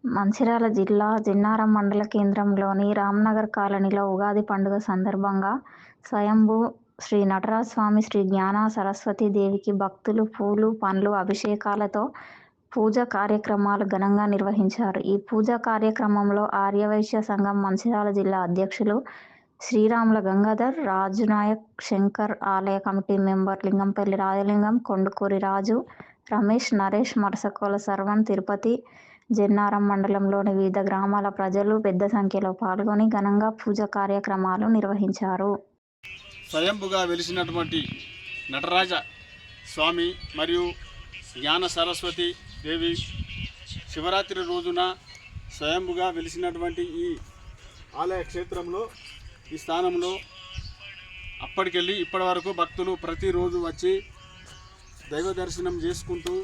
మంచిర్యాల జిల్లా జిన్నారం మండల కేంద్రంలోని రామ్నగర్ కాలనీలో ఉగాది పండుగ సందర్భంగా స్వయంభూ శ్రీ నటరాజస్వామి శ్రీ జ్ఞాన సరస్వతీ దేవికి భక్తులు పూలు పండ్లు అభిషేకాలతో పూజా కార్యక్రమాలు ఘనంగా నిర్వహించారు. ఈ పూజా కార్యక్రమంలో ఆర్యవైశ్య సంఘం మంచిర్యాల జిల్లా అధ్యక్షులు శ్రీరాముల గంగాధర్, రాజునాయక్, శంకర్, ఆలయ కమిటీ మెంబర్ లింగంపల్లి రాజలింగం, కొండుకూరి రాజు, రమేష్, నరేష్, మరసకోల సర్వన్, తిరుపతి, జిన్నారం మండలంలోని వివిధ గ్రామాల ప్రజలు పెద్ద సంఖ్యలో పాల్గొని ఘనంగా పూజా కార్యక్రమాలు నిర్వహించారు. స్వయంభుగా వెలిసినటువంటి నటరాజ స్వామి మరియు జ్ఞాన సరస్వతి దేవి శివరాత్రి రోజున స్వయంభుగా వెలిసినటువంటి ఈ ఆలయ క్షేత్రంలో, ఈ స్థానంలో అప్పటికెళ్ళి ఇప్పటి వరకు భక్తులు ప్రతిరోజు వచ్చి దైవ దర్శనం చేసుకుంటూ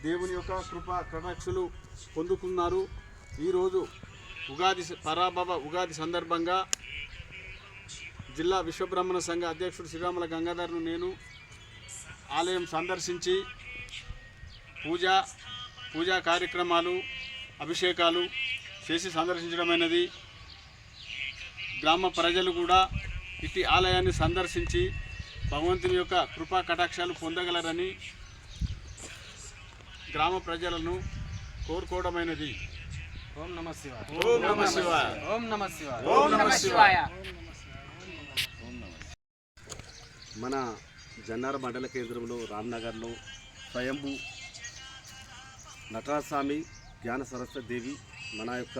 దేవుని యొక్క కృపా కటాక్షలు పొందుకున్నారు. ఈరోజు పరాభవ ఉగాది సందర్భంగా జిల్లా విశ్వబ్రహ్మణ సంఘ అధ్యక్షుడు శ్రీరాముల గంగాధర్ను నేను ఆలయం సందర్శించి పూజా కార్యక్రమాలు, అభిషేకాలు చేసి సందర్శించడమైనది. గ్రామ ప్రజలు కూడా ఇట్టి ఆలయాన్ని సందర్శించి భగవంతుని యొక్క కృపా కటాక్షాలు పొందగలరని గ్రామ ప్రజలను కోరుకోవడమైనది. ఓం నమః శివాయ. ఓం నమః శివాయ. ఓం నమః శివాయ. ఓం నమః శివాయ. మన జన్నార మండల కేంద్రంలో రామ్నగర్లో స్వయంభూ నటరాజస్వామి జ్ఞాన సరస్వతి దేవి మన యొక్క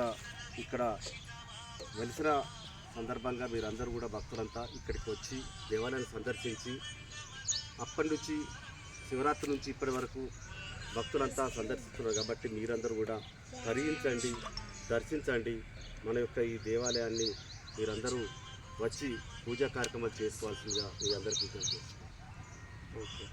ఇక్కడ వెలిసిన సందర్భంగా మీరందరూ కూడా భక్తులంతా ఇక్కడికి వచ్చి దేవాలయాన్ని సందర్శించి అప్పటి నుంచి శివరాత్రి నుంచి ఇప్పటి వరకు భక్తులంతా సందర్శిస్తున్నారు. కాబట్టి మీరందరూ కూడా తరించండి, దర్శించండి. మన యొక్క ఈ దేవాలయాన్ని మీరందరూ వచ్చి పూజా కార్యక్రమాలు చేసుకోవాల్సిందిగా మీ అందరికీ విజ్ఞప్తి చేస్తున్నాను. ఓకే.